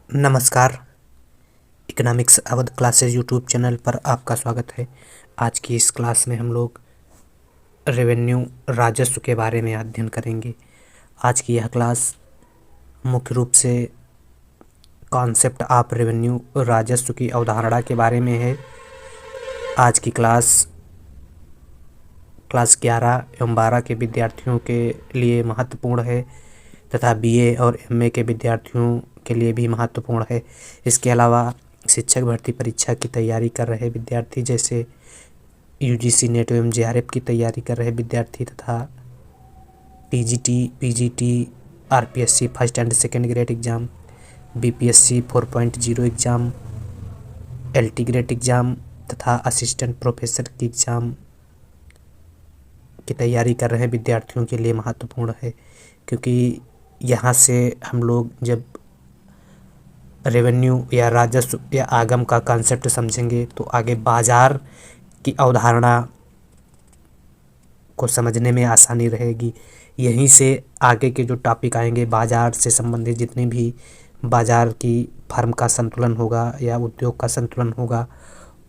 नमस्कार। Economics Awadh classes YouTube channel पर आपका स्वागत है। आज की इस क्लास में हम लोग रेवेन्यू राजस्व के बारे में अध्ययन करेंगे। आज की यह क्लास मुख्य रूप से कॉन्सेप्ट ऑफ रेवेन्यू राजस्व की अवधारणा के बारे में है। आज की क्लास 11 एवं 12 के विद्यार्थियों के लिए महत्वपूर्ण है तथा बीए और एमए के विद्यार्थियों के लिए भी महत्वपूर्ण है। इसके अलावा शिक्षक भर्ती परीक्षा की तैयारी कर रहे विद्यार्थी, जैसे यूजीसी नेट एवं जेआरएफ की तैयारी कर रहे विद्यार्थी तथा TGT, PGT, RPSC first and second grade exam, BPSC 4.0 exam, LT grade exam तथा असिस्टेंट प्रोफेसर की एग्ज़ाम की तैयारी कर रहे विद्यार्थियों के लिए महत्वपूर्ण है, क्योंकि यहाँ से हम लोग जब रेवेन्यू या राजस्व या आगम का कॉन्सेप्ट समझेंगे तो आगे बाजार की अवधारणा को समझने में आसानी रहेगी। यहीं से आगे के जो टॉपिक आएंगे, बाजार से संबंधित जितनी भी बाजार की फर्म का संतुलन होगा या उद्योग का संतुलन होगा,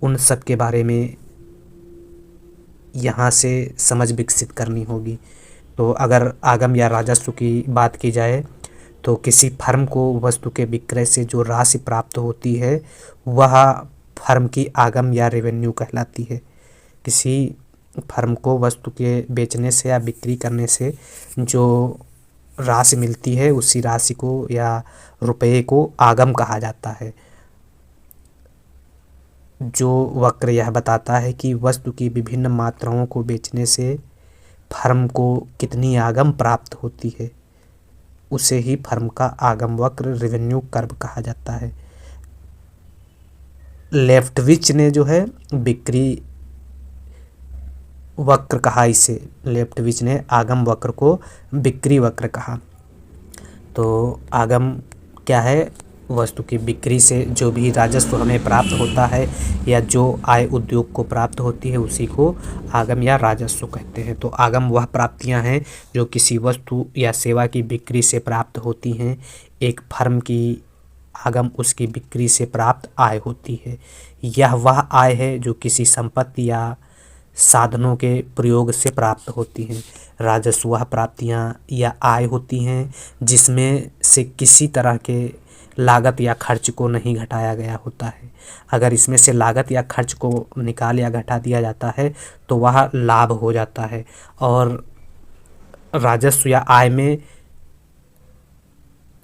उन सब के बारे में यहाँ से समझ विकसित करनी होगी। तो अगर आगम या राजस्व की बात की जाए तो किसी फर्म को वस्तु के विक्रय से जो राशि प्राप्त होती है वह फर्म की आगम या रेवेन्यू कहलाती है। किसी फर्म को वस्तु के बेचने से या बिक्री करने से जो राशि मिलती है उसी राशि को या रुपये को आगम कहा जाता है। जो वक्र यह बताता है कि वस्तु की विभिन्न मात्राओं को बेचने से फर्म को कितनी आगम प्राप्त होती है, उसे ही फर्म का आगम वक्र रेवेन्यू कर्व कहा जाता है। लेफ्टविच ने जो है बिक्री वक्र कहा, इसे लेफ्टविच ने आगम वक्र को बिक्री वक्र कहा। तो आगम क्या है? वस्तु की बिक्री से जो भी राजस्व हमें प्राप्त होता है या जो आय उद्योग को प्राप्त होती है उसी को आगम या राजस्व कहते हैं। तो आगम वह प्राप्तियां हैं जो किसी वस्तु या सेवा की बिक्री से प्राप्त होती हैं। एक फर्म की आगम उसकी बिक्री से प्राप्त आय होती है। यह वह आय है जो किसी संपत्ति या साधनों के प्रयोग से प्राप्त होती हैं। राजस्व वह प्राप्तियां या आय होती हैं जिसमें से किसी तरह के लागत या खर्च को नहीं घटाया गया होता है। अगर इसमें से लागत या खर्च को निकाल या घटा दिया जाता है तो वह लाभ हो जाता है। और राजस्व या आय में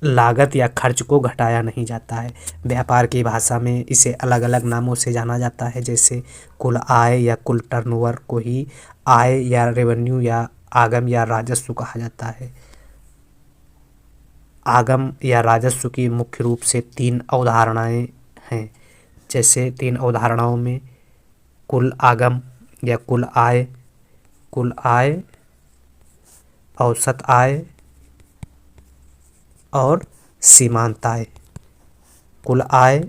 लागत या खर्च को घटाया नहीं जाता है। व्यापार की भाषा में इसे अलग अलग नामों से जाना जाता है, जैसे कुल आय या कुल टर्नओवर को ही आय या रेवेन्यू या आगम या राजस्व कहा जाता है। आगम या राजस्व की मुख्य रूप से 3 अवधारणाएं हैं। जैसे 3 अवधारणाओं में कुल आगम या कुल आय, औसत आय और सीमांत आय। कुल आय,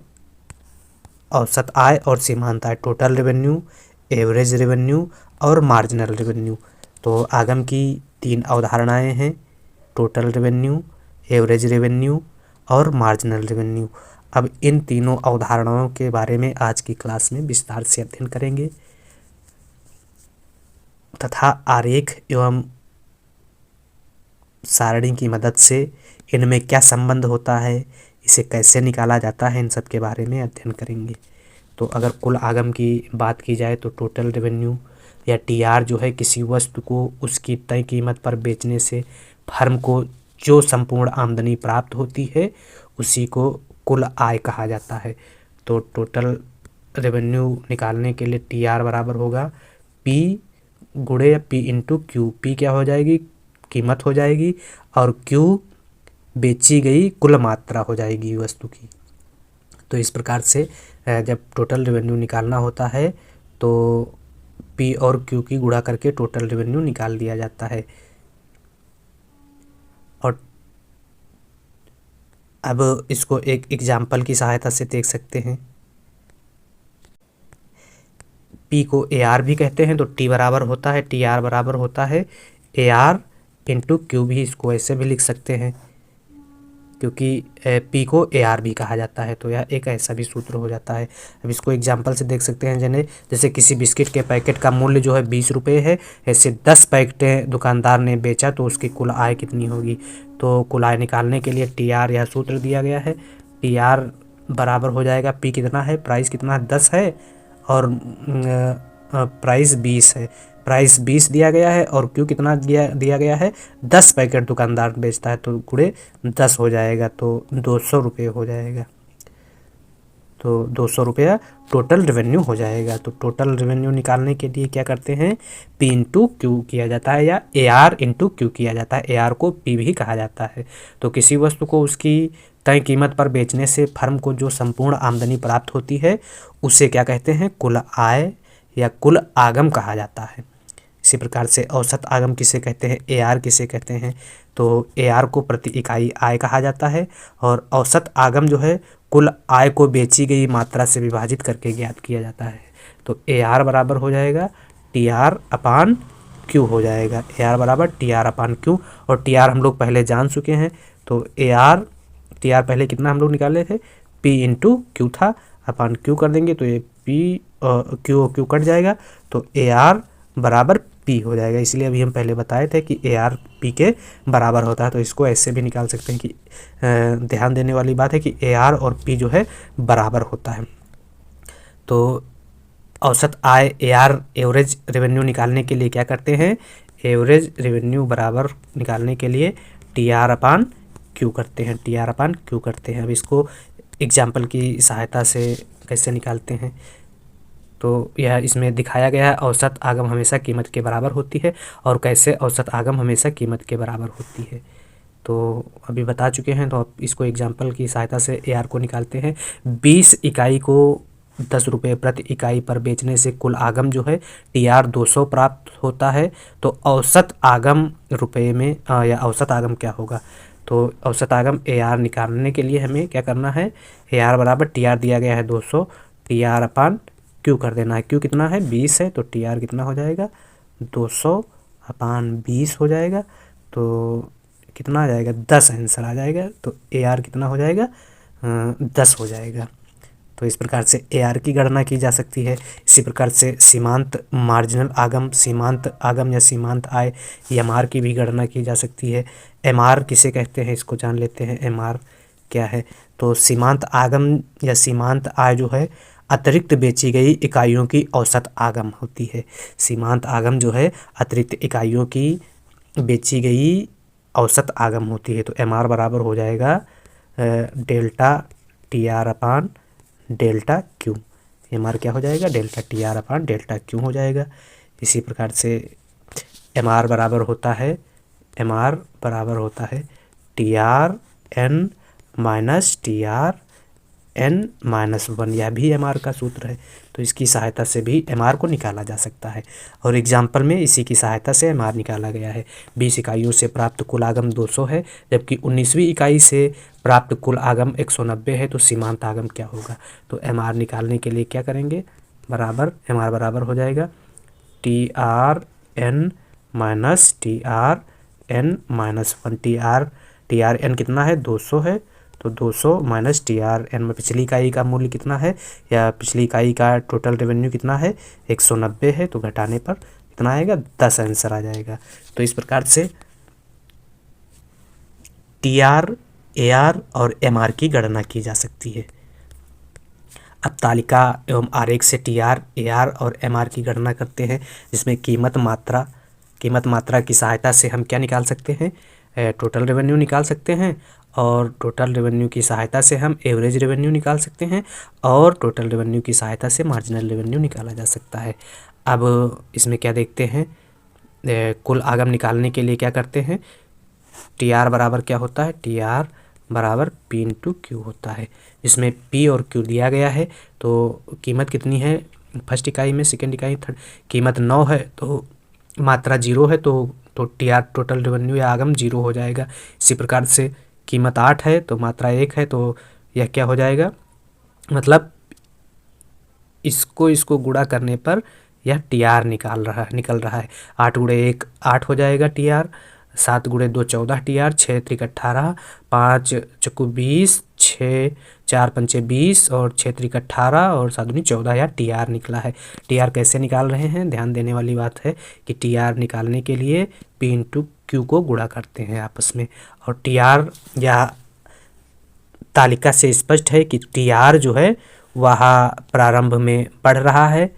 औसत आय और सीमांत आय, टोटल रेवेन्यू, एवरेज रेवेन्यू और मार्जिनल रेवेन्यू। तो आगम की 3 अवधारणाएं हैं, टोटल रेवेन्यू, एवरेज रेवेन्यू और मार्जिनल रेवेन्यू। अब इन तीनों अवधारणाओं के बारे में आज की क्लास में विस्तार से अध्ययन करेंगे तथा आरेख एवं सारणी की मदद से इनमें क्या संबंध होता है, इसे कैसे निकाला जाता है, इन सब के बारे में अध्ययन करेंगे। तो अगर कुल आगम की बात की जाए तो टोटल रेवेन्यू या टीआर जो है किसी वस्तु को उसकी तय कीमत पर बेचने से फर्म को जो संपूर्ण आमदनी प्राप्त होती है उसी को कुल आय कहा जाता है। तो टोटल रेवेन्यू निकालने के लिए टीआर बराबर होगा पी गुणे पी इंटू क्यू। पी क्या हो जाएगी? कीमत हो जाएगी, और क्यू बेची गई कुल मात्रा हो जाएगी वस्तु की। तो इस प्रकार से जब टोटल रेवेन्यू निकालना होता है तो पी और क्यू की गुणा करके टोटल रेवेन्यू निकाल दिया जाता है। और अब इसको एक एग्जाम्पल की सहायता से देख सकते हैं। पी को ए आर भी कहते हैं, तो टी बराबर होता है, टी आर बराबर होता है ए आर इंटू क्यू। भी इसको ऐसे भी लिख सकते हैं, क्योंकि पी को AR भी कहा जाता है। तो यह एक ऐसा भी सूत्र हो जाता है। अब इसको एग्जाम्पल से देख सकते हैं। जैसे किसी बिस्किट के पैकेट का मूल्य जो है 20 रुपये है, ऐसे 10 पैकेटें दुकानदार ने बेचा तो उसकी कुल आय कितनी होगी। तो कुल आय निकालने के लिए TR यह सूत्र दिया गया है। TR बराबर हो जाएगा, पी कितना है, प्राइस कितना 10 है और प्राइस 20 है। प्राइस 20 दिया गया है और क्यू कितना दिया गया है, 10 पैकेट दुकानदार बेचता है, तो गुणे 10 हो जाएगा, तो 200 रुपये हो जाएगा। तो 200 रुपया टोटल रेवेन्यू हो जाएगा। तो टोटल रेवेन्यू निकालने के लिए क्या करते हैं, P इंटू क्यू किया जाता है या AR इंटू क्यू किया जाता है। AR को P भी कहा जाता है। तो किसी वस्तु को उसकी तय कीमत पर बेचने से फर्म को जो संपूर्ण आमदनी प्राप्त होती है उसे क्या कहते हैं, कुल आय या कुल आगम कहा जाता है। इसी प्रकार से औसत आगम किसे कहते हैं, AR किसे कहते हैं। तो AR को प्रति इकाई आय कहा जाता है और औसत आगम जो है कुल आय को बेची गई मात्रा से विभाजित करके ज्ञात किया जाता है। तो AR बराबर हो जाएगा TR अपान Q हो जाएगा। AR बराबर TR अपान Q और TR हम लोग पहले जान चुके हैं। तो TR पहले कितना हम लोग निकाले थे, P इंटू क्यू था, अपान Q कर देंगे तो ये Q कट जाएगा, तो AR बराबर P हो जाएगा। इसलिए अभी हम पहले बताए थे कि AR P के बराबर होता है। तो इसको ऐसे भी निकाल सकते हैं कि ध्यान देने वाली बात है कि AR और P जो है बराबर होता है। तो औसत आय AR एवरेज रेवेन्यू निकालने के लिए क्या करते हैं, एवरेज रेवेन्यू बराबर निकालने के लिए TR अपान Q करते हैं, TR अपान Q करते हैं। अब इसको एग्जाम्पल की सहायता से कैसे निकालते हैं, तो यह इसमें दिखाया गया है। औसत आगम हमेशा कीमत के बराबर होती है और कैसे औसत आगम हमेशा कीमत के बराबर होती है, तो अभी बता चुके हैं। तो अब इसको एग्जाम्पल की सहायता से AR को निकालते हैं। 20 इकाई को 10 रुपये प्रति इकाई पर बेचने से कुल आगम जो है TR 200 प्राप्त होता है। तो औसत आगम रुपये में या औसत आगम क्या होगा, तो औसत आगम AR निकालने के लिए हमें क्या करना है, AR बराबर TR दिया गया है 200, TR अपान Q कर देना है। Q कितना है, 20 है, तो TR कितना हो जाएगा, 200 अपान 20 हो जाएगा। तो कितना आ जाएगा, 10 आंसर आ जाएगा। तो AR कितना हो जाएगा, 10 हो जाएगा। तो इस प्रकार से AR की गणना की जा सकती है। इसी प्रकार से सीमांत मार्जिनल आगम, सीमांत आगम या सीमांत आय MR की भी गणना की जा सकती है। MR किसे कहते हैं, इसको जान लेते हैं। MR क्या है, तो सीमांत आगम या सीमांत आय जो है अतिरिक्त बेची गई इकाइयों की औसत आगम होती है। सीमांत आगम जो है अतिरिक्त इकाइयों की बेची गई औसत आगम होती है। तो MR बराबर हो जाएगा डेल्टा TR अपान डेल्टा Q। MR क्या हो जाएगा, डेल्टा TR अपान डेल्टा Q हो जाएगा। इसी प्रकार से MR बराबर होता है, MR बराबर होता है TRN माइनस TRN-1। यह भी MR का सूत्र है। तो इसकी सहायता से भी MR को निकाला जा सकता है और एग्जाम्पल में इसी की सहायता से MR निकाला गया है। 20 इकाइयों से प्राप्त कुल आगम 200 है, जबकि 19वीं इकाई से प्राप्त कुल आगम 190 है। तो सीमांत आगम क्या होगा, तो MR निकालने के लिए क्या करेंगे, बराबर MR बराबर हो जाएगा TRN माइनस TRN-1। TRN कितना है, 200 है, तो 200 माइनस TRN में पिछली इकाई का मूल्य कितना है या पिछली इकाई का टोटल रेवेन्यू कितना है, 190 है, तो घटाने पर कितना आएगा, 10 आंसर आ जाएगा। तो इस प्रकार से TR, AR और MR की गणना की जा सकती है। अब तालिका एवं आरेख से TR, AR और MR की गणना करते हैं, जिसमें कीमत मात्रा की सहायता से हम क्या निकाल सकते हैं, टोटल रेवेन्यू निकाल सकते हैं और टोटल रेवेन्यू की सहायता से हम एवरेज रेवेन्यू निकाल सकते हैं और टोटल रेवेन्यू की सहायता से मार्जिनल रेवेन्यू निकाला जा सकता है। अब इसमें क्या देखते हैं, कुल आगम निकालने के लिए क्या करते हैं, TR बराबर क्या होता है, TR बराबर P इंटू Q होता है, जिसमें P और Q दिया गया है। तो कीमत कितनी है फर्स्ट इकाई में, सेकेंड इकाई, थर्ड, कीमत 9 है, तो मात्रा 0 है, तो TR टोटल रेवेन्यू या आगम 0 हो जाएगा। इसी प्रकार से कीमत 8 है तो मात्रा 1 है, तो यह क्या हो जाएगा, मतलब इसको गुणा करने पर यह TR निकल रहा है। 8 गुणे 1 8 हो जाएगा TR, 7 गुणे 2 14 TR, 6 त्रिक 18, 5 चक्कू 20, 6 4 पंचे 20 और 6 त्रिक 18 और 7 दूनी 14 या TR निकला है। TR कैसे निकाल रहे हैं, ध्यान देने वाली बात है कि TR निकालने के लिए P इंटू Q को गुणा करते हैं आपस में। और TR या तालिका से स्पष्ट है कि TR जो है वह प्रारंभ में बढ़ रहा है,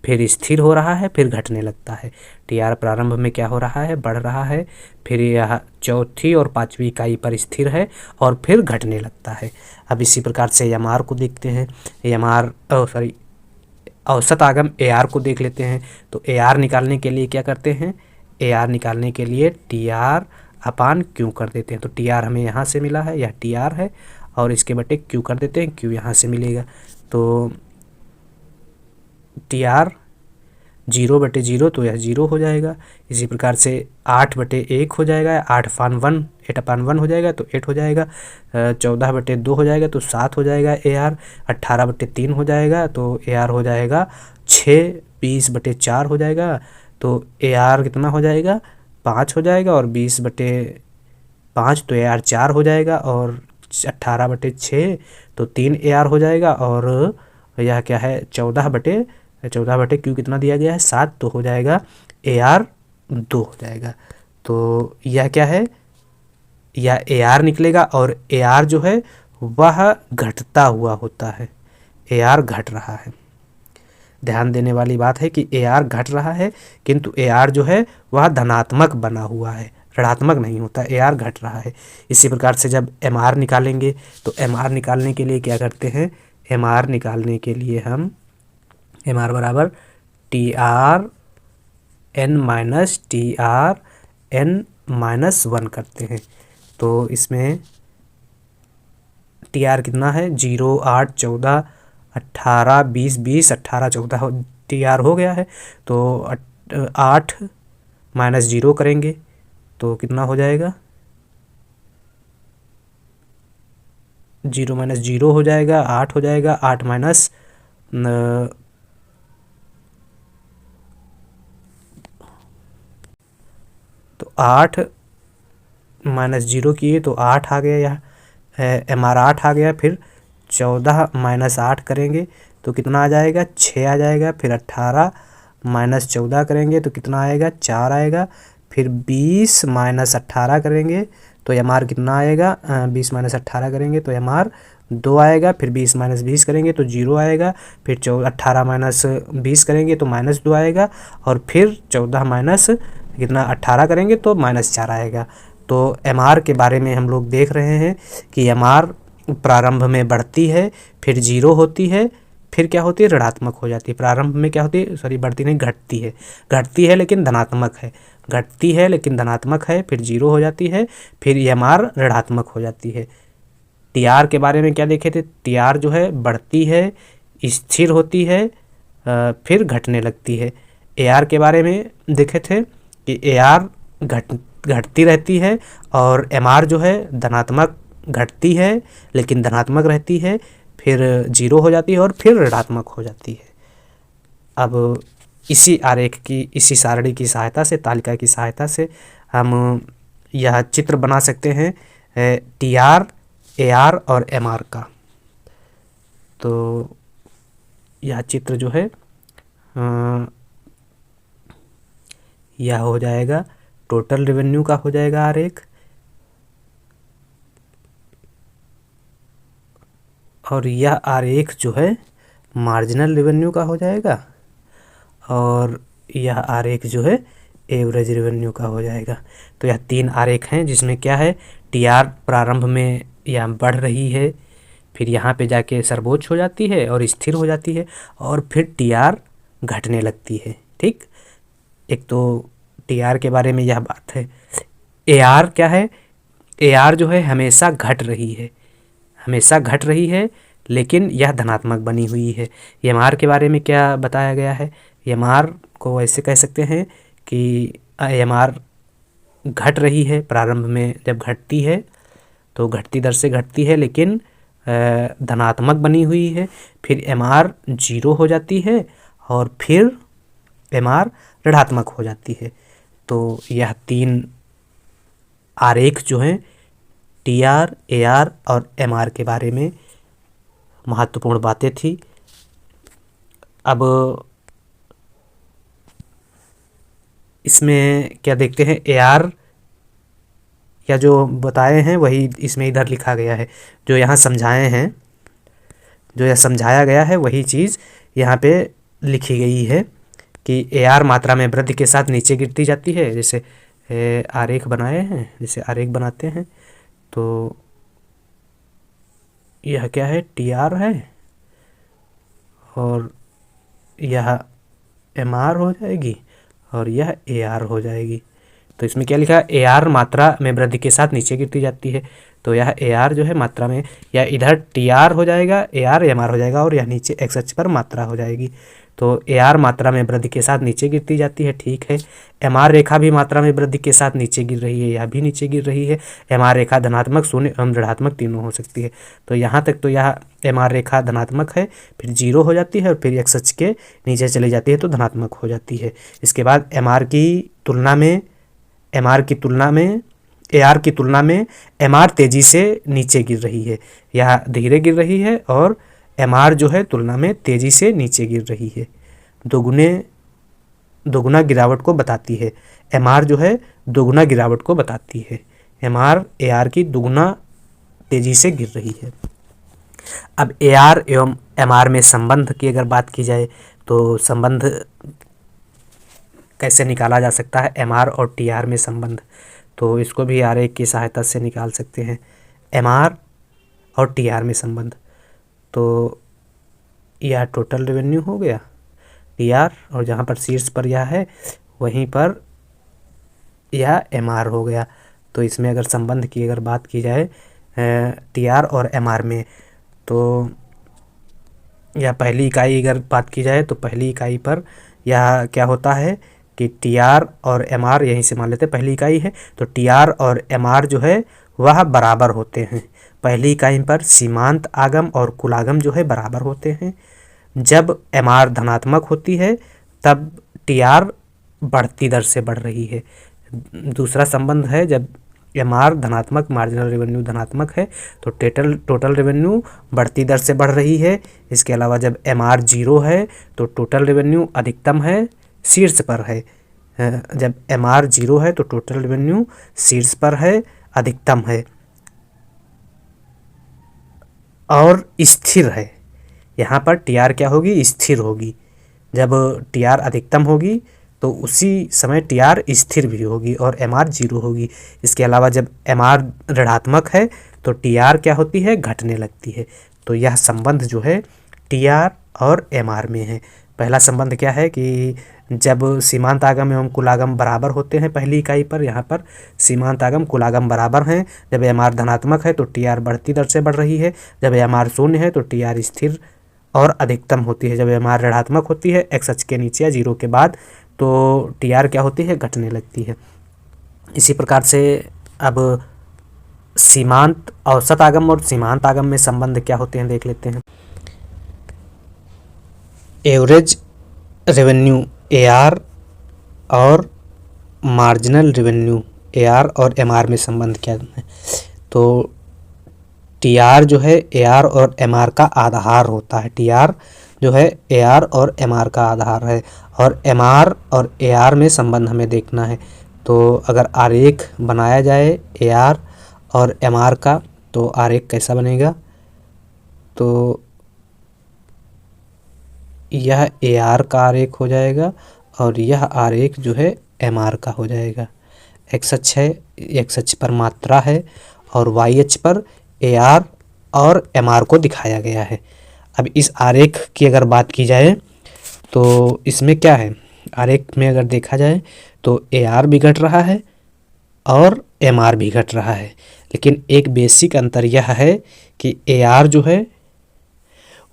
फिर स्थिर हो रहा है, फिर घटने लगता है। TR प्रारंभ में क्या हो रहा है, बढ़ रहा है, फिर यह चौथी और पांचवी इकाई पर स्थिर है और फिर घटने लगता है। अब इसी प्रकार से MR को देखते हैं। औसत आगम AR को देख लेते हैं। तो AR निकालने के लिए क्या करते हैं, AR निकालने के लिए TR अपान Q कर देते हैं। तो TR हमें यहाँ से मिला है, यह TR है और इसके बटे Q कर देते हैं, Q यहाँ से मिलेगा। तो TR 0/0 तो यह 0 हो जाएगा। इसी प्रकार से 8/1 हो जाएगा, 8/1 हो जाएगा तो 8 हो जाएगा। 14/2 हो जाएगा तो 7 हो जाएगा AR। 18/3 हो जाएगा तो AR हो जाएगा 6। 20/4 हो जाएगा तो AR कितना हो जाएगा, 5 हो जाएगा। और 20/5 तो AR 4 हो जाएगा। और 18/6 तो 3 AR हो जाएगा। और यह क्या है, 14/14 Q कितना दिया गया है, 7, तो हो जाएगा AR 2 हो जाएगा। तो यह क्या है, यह AR निकलेगा और AR जो है वह घटता हुआ होता है, AR घट रहा है। ध्यान देने वाली बात है कि AR घट रहा है, किंतु AR जो है वह धनात्मक बना हुआ है, ऋणात्मक नहीं होता, AR घट रहा है। इसी प्रकार से जब MR निकालेंगे तो MR निकालने के लिए क्या करते हैं, MR निकालने के लिए हम MR बराबर TR n minus TR n minus 1 करते हैं। तो इसमें TR कितना है, 0 8 14 18 20 20 18 14 TR हो गया है। तो 8 माइनस 0 करेंगे तो कितना हो जाएगा, 0 माइनस 0 हो जाएगा, 8 हो जाएगा। 8 माइनस तो 8 माइनस 0 किए तो 8 आ गया, यह MR 8 आ गया। फिर 14 माइनस 8 करेंगे तो कितना आ जाएगा, 6 आ जाएगा। फिर 18 माइनस 14 करेंगे तो कितना आएगा, 4 आएगा। फिर 20 माइनस 18 करेंगे तो MR कितना आएगा, 20 माइनस 18 करेंगे तो MR 2 आएगा। फिर 20 माइनस 20 करेंगे तो 0 आएगा। फिर 18 माइनस 20 करेंगे तो माइनस 2 आएगा। और फिर 14 माइनस कितना 18 करेंगे तो माइनस 4 आएगा। तो MR के बारे में हम लोग देख रहे हैं कि MR प्रारंभ में बढ़ती है, फिर 0 होती है, फिर क्या होती है, ऋणात्मक हो जाती है। प्रारंभ में क्या होती है, सॉरी बढ़ती नहीं, घटती है लेकिन धनात्मक है, घटती है लेकिन धनात्मक है, फिर 0 हो जाती है, फिर MR ऋणात्मक हो जाती है। TR के बारे में क्या देखे थे, TR जो है बढ़ती है, स्थिर होती है, फिर घटने लगती है। AR के बारे में देखे थे कि AR घटती रहती है और MR जो है धनात्मक, घटती है लेकिन धनात्मक रहती है, फिर 0 हो जाती है और फिर ऋणात्मक हो जाती है। अब इसी आरेख की, इसी सारणी की सहायता से, तालिका की सहायता से हम यह चित्र बना सकते हैं TR, AR और MR का। तो यह चित्र जो है यह हो जाएगा टोटल रेवेन्यू का हो जाएगा आरेख, और यह आरेख जो है मार्जिनल रेवेन्यू का हो जाएगा, और यह आरेख जो है एवरेज रेवेन्यू का हो जाएगा। तो यह 3 आरेख हैं जिसमें क्या है, TR प्रारंभ में यह बढ़ रही है, फिर यहाँ पे जाके सर्वोच्च हो जाती है और स्थिर हो जाती है, और फिर TR घटने लगती है। ठीक, एक तो TR के बारे में यह बात है। AR क्या है, AR जो है हमेशा घट रही है, हमेशा घट रही है, लेकिन यह धनात्मक बनी हुई है। MR के बारे में क्या बताया गया है, MR को ऐसे कह सकते हैं कि MR घट रही है, प्रारंभ में जब घटती है तो घटती दर से घटती है लेकिन धनात्मक बनी हुई है, फिर MR 0 हो जाती है और फिर MR ऋणात्मक हो जाती है। तो यह 3 आरेख जो है टी आर, ए आर और एम आर के बारे में महत्वपूर्ण बातें थी। अब इसमें क्या देखते हैं, ए आर या जो बताए हैं वही इसमें इधर लिखा गया है, जो यहाँ समझाए हैं, जो यह समझाया गया है वही चीज़ यहाँ पे लिखी गई है कि ए आर मात्रा में वृद्धि के साथ नीचे गिरती जाती है। जैसे आरेख बनाए हैं, जैसे आरेख बनाते हैं तो यह क्या है, टी आर है और यह एम आर हो जाएगी और यह ए आर हो जाएगी। तो इसमें क्या लिखा है, ए आर मात्रा में वृद्धि के साथ नीचे गिरती जाती है। तो यह ए आर जो है मात्रा में, या इधर टी आर हो जाएगा, ए आर एम आर हो जाएगा और यह नीचे एक्स अक्ष पर मात्रा हो जाएगी। तो ए आर मात्रा में वृद्धि के साथ नीचे गिरती जाती है, ठीक है। एम आर रेखा भी मात्रा में वृद्धि के साथ नीचे गिर रही है, यह भी नीचे गिर रही है। एम आर रेखा धनात्मक, शून्य एवं ऋणात्मक तीनों हो सकती है। तो यहाँ तक तो यह एम आर रेखा धनात्मक है, फिर जीरो हो जाती है और फिर एक्स अक्ष के नीचे चली जाती है तो धनात्मक हो जाती है। इसके बाद एम आर की तुलना में ए आर की तुलना में एम आर तेजी से नीचे गिर रही है, यह धीरे गिर रही है और एम आर जो है तुलना में तेजी से नीचे गिर रही है, दोगुना गिरावट को बताती है। एम आर जो है दोगुना गिरावट को बताती है, एम आर ए आर की दोगुना तेजी से गिर रही है। अब ए आर एवं एम आर में संबंध की अगर बात की जाए तो संबंध कैसे निकाला जा सकता है, एम आर और टी आर में संबंध, तो इसको भी आरेख की सहायता से निकाल सकते हैं। एम आर और टी आर में संबंध, तो यह टोटल रेवेन्यू हो गया टी आर, और जहाँ पर शीर्ष पर यह है वहीं पर यह एम आर हो गया। तो इसमें अगर संबंध की अगर बात की जाए टी आर और एम आर में, तो यह पहली इकाई अगर बात की जाए तो पहली इकाई पर यह क्या होता है कि टी आर और एम आर, यहीं से मान लेते हैं पहली इकाई है, तो टी आर और एम आर जो है वह बराबर होते हैं। पहली इकाई पर सीमांत आगम और कुल आगम जो है बराबर होते हैं। जब एम आर धनात्मक होती है तब टी आर बढ़ती दर से बढ़ रही है। दूसरा संबंध है, जब एम आर धनात्मक, मार्जिनल रेवेन्यू धनात्मक है तो टोटल रेवेन्यू बढ़ती दर से बढ़ रही है। इसके अलावा जब एम आर जीरो है तो टोटल रेवेन्यू अधिकतम है, शीर्ष पर है। जब एम आर जीरो है तो टोटल रेवेन्यू शीर्ष पर है, अधिकतम है और स्थिर है। यहाँ पर टी आर क्या होगी, स्थिर होगी। जब टी आर अधिकतम होगी तो उसी समय टी आर स्थिर भी होगी और एम आर जीरो होगी। इसके अलावा जब एम आर ऋणात्मक है तो टी आर क्या होती है, घटने लगती है। तो यह संबंध जो है टी आर और एम आर में है। पहला संबंध क्या है कि जब सीमांत आगम एवं कुल आगम बराबर होते हैं पहली इकाई पर, यहाँ पर सीमांत आगम कुल आगम बराबर हैं। जब एम आर धनात्मक है तो टी आर बढ़ती दर से बढ़ रही है। जब एम आर शून्य है तो टी आर स्थिर और अधिकतम होती है। जब एम आर ऋणात्मक होती है एक्स अक्ष के नीचे या जीरो के बाद, तो टी आर क्या होती है, घटने लगती है। इसी प्रकार से अब सीमांत औसत आगम और सीमांत आगम में संबंध क्या होते हैं देख लेते हैं। एवरेज रेवेन्यू ए आर और मार्जिनल रेवेन्यू ए आर और एम आर में संबंध क्या है, तो टी आर जो है ए आर और एम आर का आधार होता है। टी आर जो है ए आर और एम आर का आधार है और एम आर और ए आर में संबंध हमें देखना है। तो अगर आरेख बनाया जाए ए आर और एम आर का, तो आरेख कैसा बनेगा, तो यह ए आर का आरेख हो जाएगा और यह आरेख जो है एम आर का हो जाएगा। एक्स अक्ष है, एक्स अक्ष पर मात्रा है और वाई अक्ष पर ए आर और एम आर को दिखाया गया है। अब इस आरेख की अगर बात की जाए तो इसमें क्या है, आरेख में अगर देखा जाए तो ए आर भी घट रहा है और एम आर भी घट रहा है, लेकिन एक बेसिक अंतर यह है कि ए आर जो है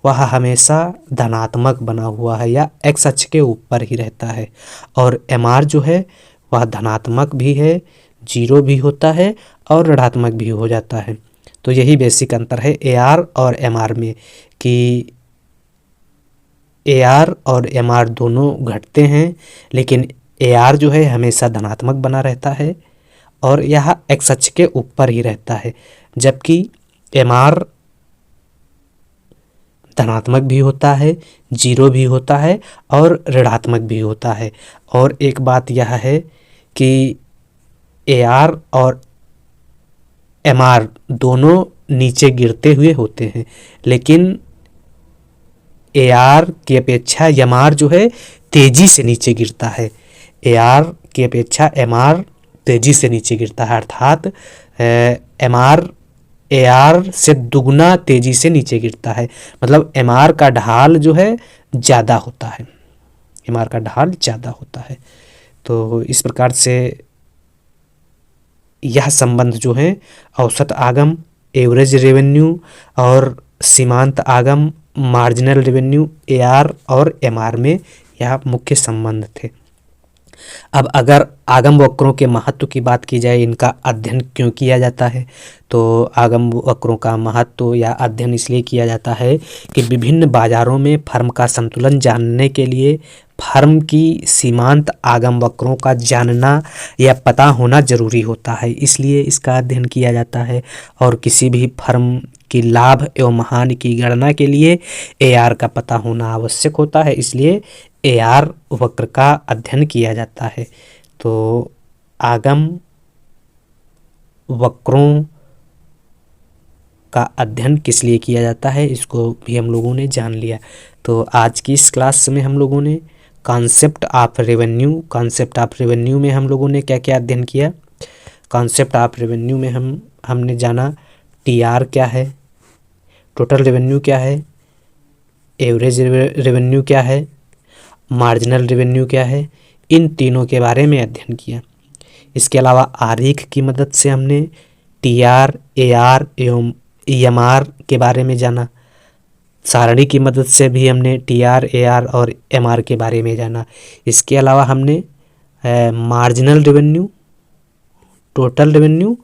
वह हमेशा धनात्मक बना हुआ है या एक्स अक्ष के ऊपर ही रहता है और एम आर जो है वह धनात्मक भी है, जीरो भी होता है और ऋणात्मक भी हो जाता है। तो यही बेसिक अंतर है ए आर और एम आर में कि ए आर और एम आर दोनों घटते हैं, लेकिन ए आर जो है हमेशा धनात्मक बना रहता है और यह एक्स अक्ष के ऊपर ही रहता है, जबकि MR धनात्मक भी होता है, जीरो भी होता है और ऋणात्मक भी होता है। और एक बात यह है कि AR और MR दोनों नीचे गिरते हुए होते हैं, लेकिन AR की अपेक्षा MR जो है तेजी से नीचे गिरता है। AR की अपेक्षा MR तेजी से नीचे गिरता है, अर्थात MR AR से दुगना तेजी से नीचे गिरता है। मतलब MR का ढाल जो है ज़्यादा होता है, MR का ढाल ज़्यादा होता है। तो इस प्रकार से यह संबंध जो है औसत आगम, एवरेज रेवेन्यू और सीमांत आगम, मार्जिनल रेवेन्यू AR और MR में यह मुख्य संबंध थे। अब अगर आगम वक्रों के महत्व की बात की जाए, इनका अध्ययन क्यों किया जाता है, तो आगम वक्रों का महत्व या अध्ययन इसलिए किया जाता है कि विभिन्न बाजारों में फर्म का संतुलन जानने के लिए फर्म की सीमांत आगम वक्रों का जानना या पता होना जरूरी होता है, इसलिए इसका अध्ययन किया जाता है। और किसी भी फर्म की लाभ एवं हानि की गणना के लिए AR का पता होना आवश्यक होता है, इसलिए AR वक्र का अध्ययन किया जाता है। तो आगम वक्रों का अध्ययन किस लिए किया जाता है, इसको भी हम लोगों ने जान लिया। तो आज की इस क्लास में हम लोगों ने कॉन्सेप्ट ऑफ रेवेन्यू में हम लोगों ने क्या क्या अध्ययन किया। कॉन्सेप्ट ऑफ रेवेन्यू में हमने जाना TR क्या है, टोटल रेवेन्यू क्या है, एवरेज रेवेन्यू क्या है, मार्जिनल रेवेन्यू क्या है, इन तीनों के बारे में अध्ययन किया। इसके अलावा आरेख की मदद से हमने TR, AR एवं MR के बारे में जाना। सारणी की मदद से भी हमने TR, AR और MR के बारे में जाना। इसके अलावा हमने मार्जिनल रेवेन्यू, टोटल रेवेन्यू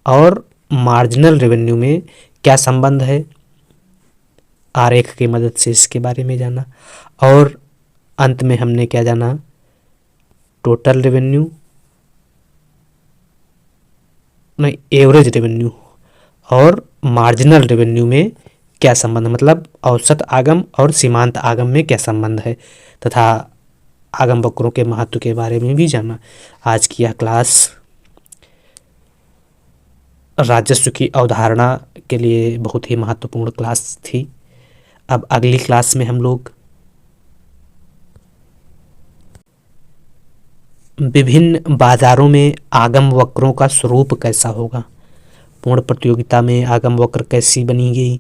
और मार्जिनल रेवेन्यू में क्या संबंध है, आरेख की मदद से इसके बारे में जाना। और अंत में हमने क्या जाना, टोटल रेवेन्यू नहीं, एवरेज रेवेन्यू और मार्जिनल रेवेन्यू में क्या संबंध, मतलब औसत आगम और सीमांत आगम में क्या संबंध है, तथा आगम वक्रों के महत्व के बारे में भी जाना। आज की यह क्लास राजस्व की अवधारणा के लिए बहुत ही महत्वपूर्ण क्लास थी। अब अगली क्लास में हम लोग विभिन्न बाजारों में आगम वक्रों का स्वरूप कैसा होगा, पूर्ण प्रतियोगिता में आगम वक्र कैसी बनेगी,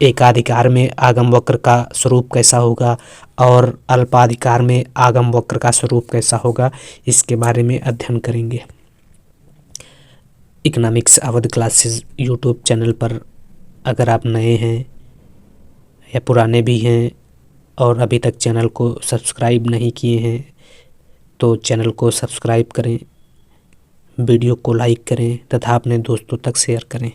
एकाधिकार में आगम वक्र का स्वरूप कैसा होगा और अल्पाधिकार में आगम वक्र का स्वरूप कैसा होगा, इसके बारे में अध्ययन करेंगे। Economics Awadh classes YouTube channel पर अगर आप नए हैं या पुराने भी हैं और अभी तक चैनल को सब्सक्राइब नहीं किए हैं, तो चैनल को सब्सक्राइब करें, वीडियो को लाइक करें तथा अपने दोस्तों तक शेयर करें।